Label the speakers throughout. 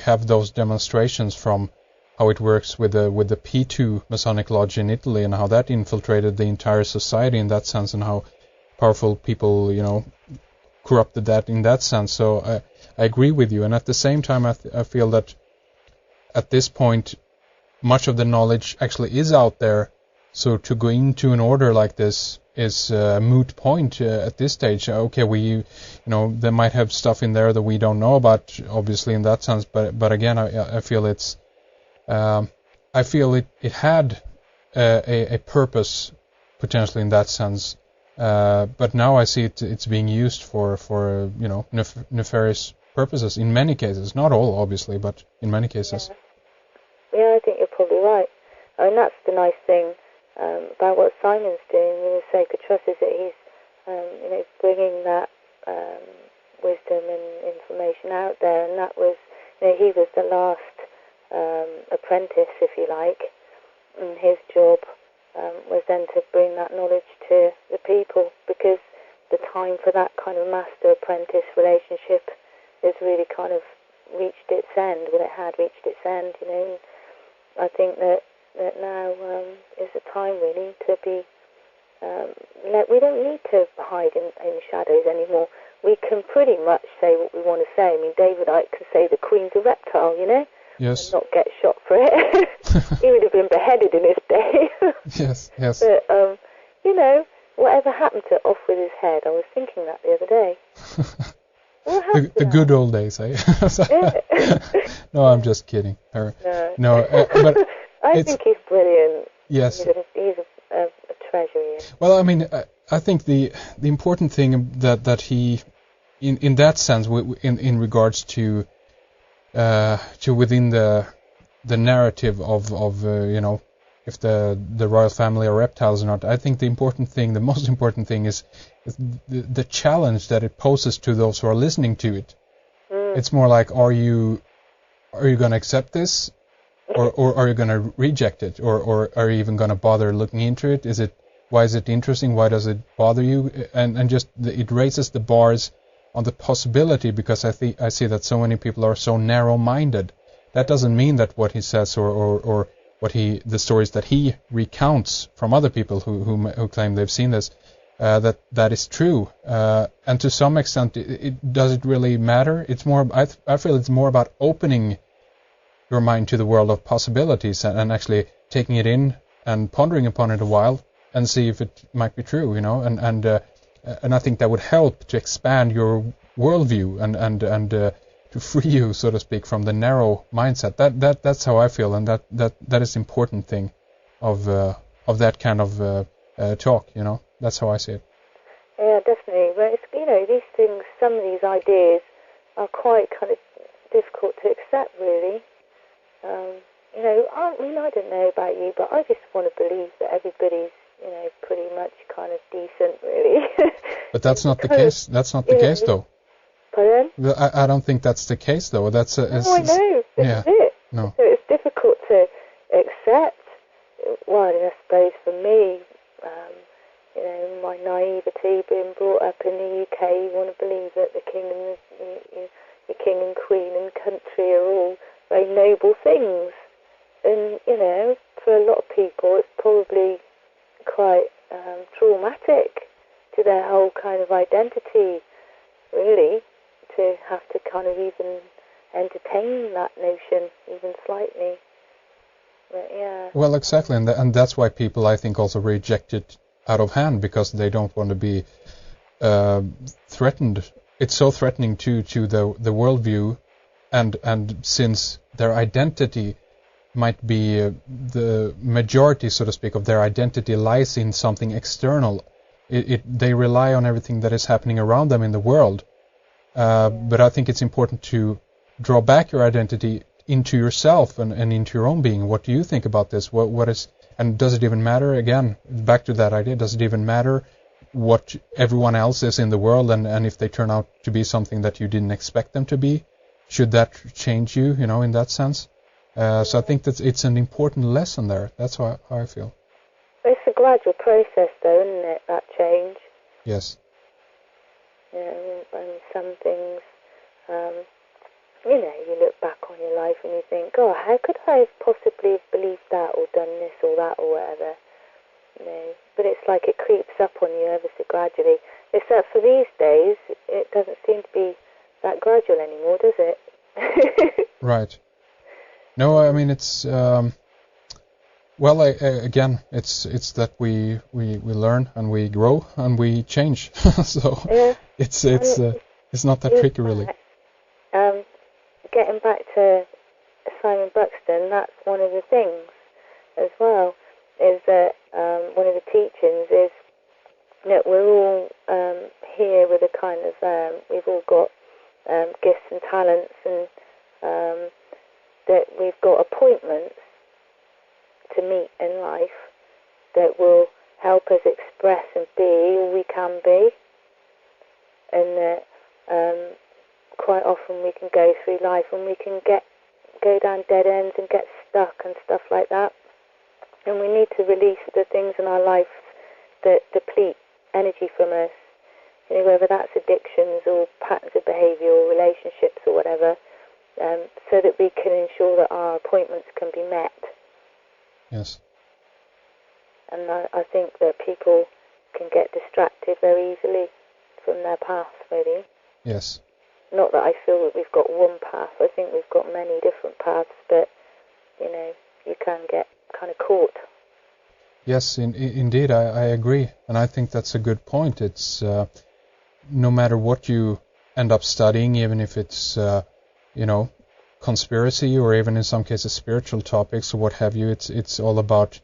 Speaker 1: have those demonstrations from how it works with the P2 Masonic Lodge in Italy and how that infiltrated the entire society in that sense, and how powerful people, corrupted that in that sense. So I agree with you, and at the same time, I feel that at this point, much of the knowledge actually is out there. So to go into an order like this is a moot point at this stage. Okay, they might have stuff in there that we don't know about, obviously in that sense. But again, I feel it had a purpose potentially in that sense. But now I see it's being used for nefarious purposes in many cases. Not all, obviously, but in many cases.
Speaker 2: Yeah, I think you're probably right. I mean, that's the nice thing about what Simon's doing with the Sacred Trust, is that he's, bringing that wisdom and information out there. And that was, he was the last apprentice, if you like, and his job was then to bring that knowledge to the people, because the time for that kind of master-apprentice relationship has really kind of reached its end. Well, it had reached its end, and I think that now is the time really to be. We don't need to hide in the shadows anymore. We can pretty much say what we want to say. I mean, David Icke could say the Queen's a reptile,
Speaker 1: Yes.
Speaker 2: and not get shot for it. He would have been beheaded in his day.
Speaker 1: Yes.
Speaker 2: But whatever happened to off with his head? I was thinking that the other day.
Speaker 1: The good old days, eh? No, I'm just kidding. No, but
Speaker 2: I think he's brilliant.
Speaker 1: Yes.
Speaker 2: He's a treasure. Yeah.
Speaker 1: Well, I mean, I think the important thing that he, in that sense, in regards to within the narrative of if the royal family are reptiles or not, I think the most important thing is the challenge that it poses to those who are listening to it. It's more like, are you going to accept this, or are you going to reject it, or are you even going to bother looking into it? Why is it interesting? Why does it bother you? And just it raises the bars on the possibility, because I see that so many people are so narrow-minded. That doesn't mean that what he says or what the stories that he recounts from other people who claim they've seen this, that is true. And to some extent, does it really matter? It's more. I feel it's more about opening your mind to the world of possibilities and actually taking it in and pondering upon it a while and see if it might be true. And I think that would help to expand your worldview and to free you, so to speak, from the narrow mindset. That's how I feel, and that is the important thing of that kind of talk. That's how I see it.
Speaker 2: Yeah, definitely. But it's, these things, some of these ideas are quite kind of difficult to accept, really. I don't know about you, but I just want to believe that everybody's, pretty much kind of decent, really.
Speaker 1: But that's not the case. That's not the case, though.
Speaker 2: Pardon?
Speaker 1: I don't think that's the case, though.
Speaker 2: I know. This is it.
Speaker 1: No.
Speaker 2: So it's difficult to accept. Well, I suppose for me, my naivety, being brought up in the UK, you want to believe that the king and the king and queen and country are all very noble things. And, for a lot of people, it's probably quite traumatic to their whole kind of identity, really, to have to kind of even entertain that notion, even slightly. But, yeah.
Speaker 1: Well, exactly, and that's why people, I think, also reject it out of hand, because they don't want to be threatened. It's so threatening to the worldview, and since their identity might be the majority, so to speak, of their identity lies in something external. They rely on everything that is happening around them in the world. But I think it's important to draw back your identity into yourself and into your own being. What do you think about this? What is, and does it even matter? Again, back to that idea. Does it even matter what everyone else is in the world, and if they turn out to be something that you didn't expect them to be? Should that change you, in that sense? So I think that it's an important lesson there. That's how I feel.
Speaker 2: It's a gradual process, though, isn't it, that change?
Speaker 1: Yes.
Speaker 2: And some things, you look back on your life and you think, oh, how could I have possibly have believed that or done this or that or whatever? You know, but it's like it creeps up on you ever so gradually. Except for these days, it doesn't seem to be that gradual anymore, does it?
Speaker 1: Right. No, I mean it's again, it's that we learn and we grow and we change. So
Speaker 2: yeah.
Speaker 1: it's not that tricky really.
Speaker 2: Getting back to Simon Buxton, that's one of the things as well. Is that one of the teachings is that we're all here with a kind of we've all got gifts and talents, and that we've got appointments to meet in life that will help us express and be all we can be, and that quite often we can go through life and we can go down dead ends and get stuck and stuff like that, and we need to release the things in our life that deplete energy from us, you know, whether that's addictions or patterns of behaviour or relationships or whatever, so that we can ensure that our appointments can be met.
Speaker 1: Yes.
Speaker 2: And I think that people can get distracted very easily from their path, really.
Speaker 1: Yes.
Speaker 2: Not that I feel that we've got one path. I think we've got many different paths, but, you know, you can get kind of caught.
Speaker 1: Yes, indeed, I agree. And I think that's a good point. It's no matter what you end up studying, even if it's, you know, conspiracy or even in some cases spiritual topics or what have you, it's all about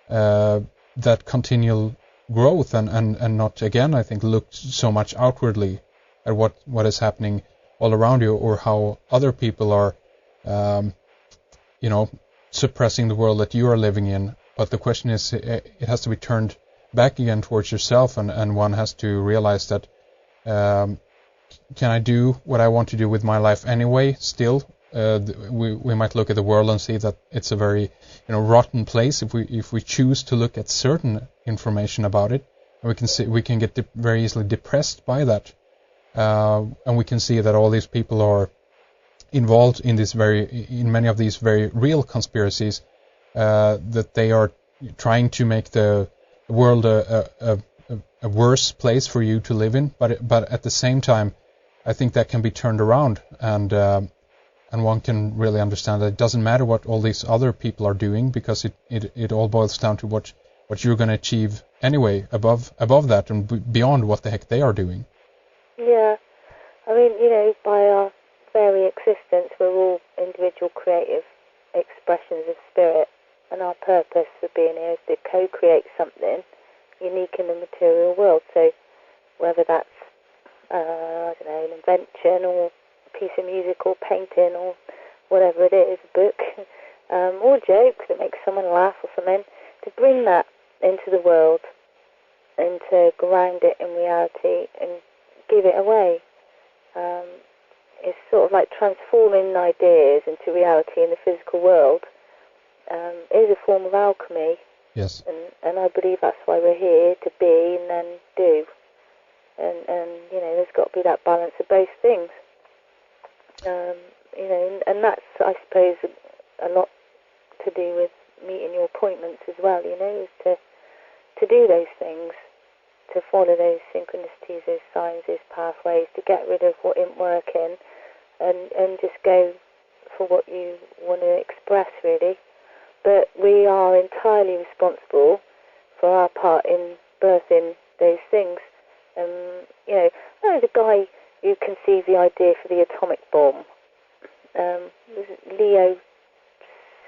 Speaker 1: that continual growth and not, again, I think, look so much outwardly at what is happening all around you or how other people are, you know, suppressing the world that you are living in. But the question is, it has to be turned back again towards yourself, and one has to realize that can I do what I want to do with my life anyway? Still, we might look at the world and see that it's a very, you know, rotten place. If we choose to look at certain information about it, and we can get very easily depressed by that, and we can see that all these people are involved in many of these very real conspiracies. That they are trying to make the world a worse place for you to live in, but at the same time, I think that can be turned around, and one can really understand that it doesn't matter what all these other people are doing, because it all boils down to what you're going to achieve anyway above that and beyond what the heck they are doing. Yeah,
Speaker 2: I mean, you know, by our very existence, we're all individual creative expressions of spirit. And our purpose for being here is to co-create something unique in the material world. So whether that's, I don't know, an invention or a piece of music or painting or whatever it is, a book, or a joke that makes someone laugh or something, to bring that into the world and to ground it in reality and give it away. It's sort of like transforming ideas into reality in the physical world. Is a form of alchemy.
Speaker 1: Yes.
Speaker 2: And I believe that's why we're here, to be and then do. And you know, there's got to be that balance of both things. You know, and that's, I suppose, a lot to do with meeting your appointments as well, you know, is to do those things, to follow those synchronicities, those signs, those pathways, to get rid of what isn't working and just go for what you want to express, really. But we are entirely responsible for our part in birthing those things. You know, the guy who conceived the idea for the atomic bomb, Leo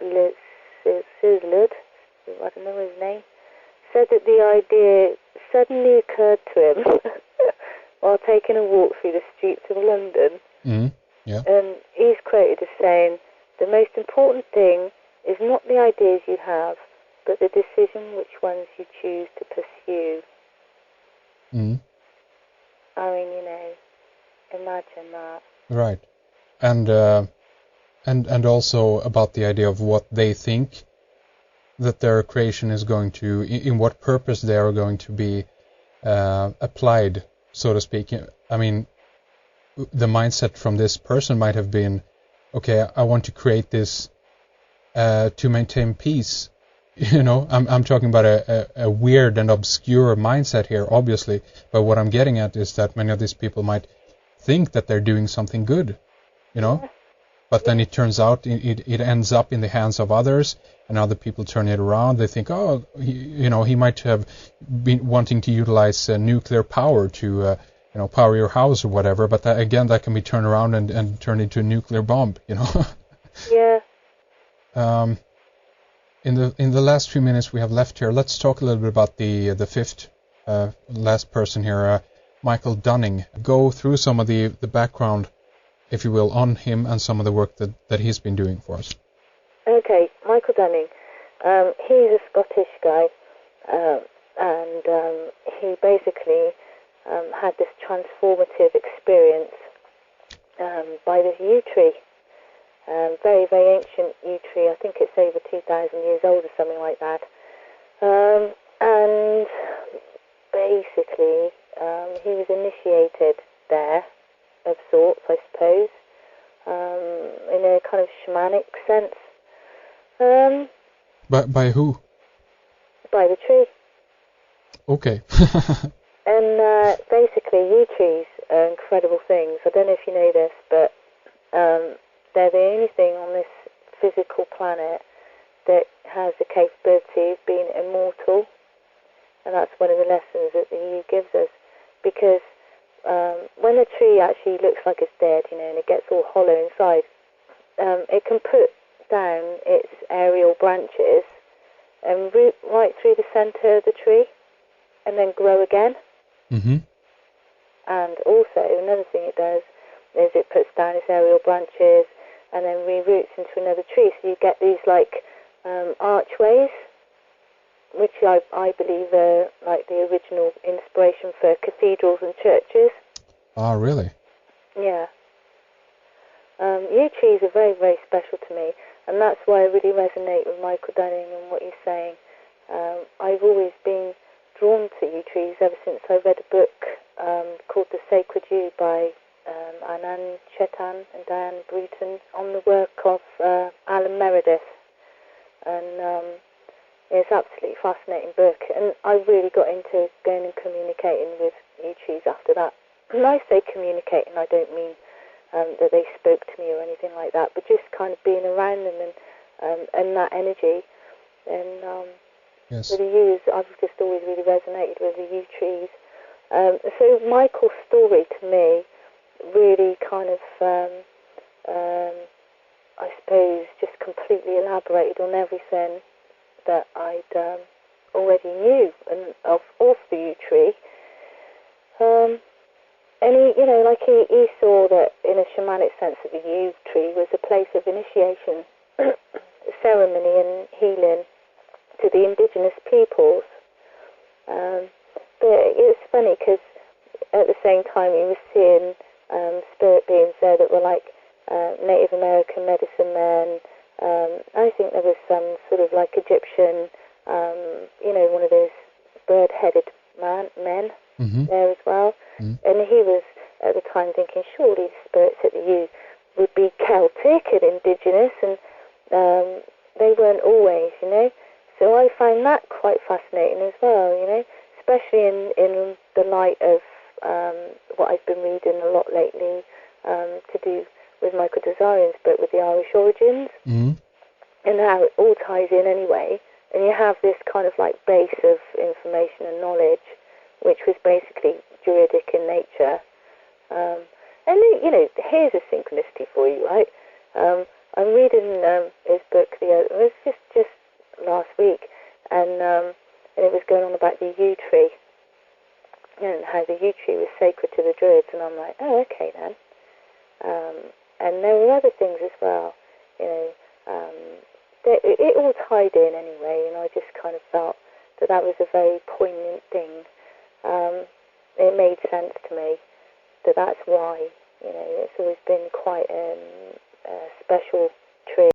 Speaker 2: Szilard, I don't know his name, said that the idea suddenly occurred to him while taking a walk through the streets of London.
Speaker 1: Mm-hmm. Yeah.
Speaker 2: And he's quoted as saying, "The most important thing is not the ideas you have, but the decision which ones you choose to pursue."
Speaker 1: Mm.
Speaker 2: I mean, you know, imagine that.
Speaker 1: Right, and also about the idea of what they think that their creation is going to, in what purpose they are going to be applied, so to speak. I mean, the mindset from this person might have been, okay, I want to create this to maintain peace. You know, I'm talking about a weird and obscure mindset here, obviously. But what I'm getting at is that many of these people might think that they're doing something good, you know. But then it turns out it ends up in the hands of others, and other people turn it around. They think, oh, he might have been wanting to utilize nuclear power to, power your house or whatever. But again, that can be turned around and turned into a nuclear bomb, you know.
Speaker 2: Yeah.
Speaker 1: In the last few minutes we have left here, let's talk a little bit about the fifth last person here, Michael Dunning. Go through some of the background, if you will, on him and some of the work that he's been doing for us.
Speaker 2: Okay, Michael Dunning. He's a Scottish guy, and he basically had this transformative experience by this yew tree. Very, very ancient yew tree. I think it's over 2,000 years old or something like that. And basically, he was initiated there, of sorts, I suppose, in a kind of shamanic sense.
Speaker 1: By who?
Speaker 2: By the tree.
Speaker 1: Okay.
Speaker 2: And basically, yew trees are incredible things. I don't know if you know this, but they're the only thing on this physical planet that has the capability of being immortal. And that's one of the lessons that the yew gives us. Because when a tree actually looks like it's dead, and it gets all hollow inside, it can put down its aerial branches and root right through the centre of the tree and then grow again.
Speaker 1: Mm-hmm.
Speaker 2: And also, another thing it does is it puts down its aerial branches and then reroots into another tree. So you get these archways, which I believe are like the original inspiration for cathedrals and churches.
Speaker 1: Ah, really?
Speaker 2: Yeah. Yew trees are very, very special to me, and that's why I really resonate with Michael Dunning and what he's saying. I've always been drawn to yew trees ever since I read a book called The Sacred Yew by Anand Chetan and Diane Bruton on the work of Alan Meredith. And it's an absolutely fascinating book, and I really got into going and communicating with yew trees after that. When I say communicating, I don't mean that they spoke to me or anything like that, but just kind of being around them and that energy. And
Speaker 1: yes.
Speaker 2: So the yews, I've just always really resonated with the yew trees. So Michael's story to me really kind of, I suppose, just completely elaborated on everything that I'd already knew and of the yew tree. And he saw that in a shamanic sense that the yew tree was a place of initiation, ceremony and healing to the indigenous peoples. But it's funny because at the same time he was seeing spirit beings there that were like Native American medicine men. I think there was some sort of like Egyptian, one of those bird-headed men there as well. And he was at the time thinking, surely the spirits at the yew would be Celtic and indigenous, and they weren't always, So I find that quite fascinating as well, especially in the light of what I've been reading a lot lately to do with Michael Desarian's book with the Irish origins, and how it all ties in anyway. And you have this kind of like base of information and knowledge, which was basically Druidic in nature. And here's a synchronicity for you, right? I'm reading his book, it was just last week, and it was going on about the yew tree, and how the yew tree was sacred to the Druids, and I'm like, oh, okay then. And there were other things as well, it all tied in anyway, and I just kind of felt that was a very poignant thing. It made sense to me that's why, it's always been quite a special tree.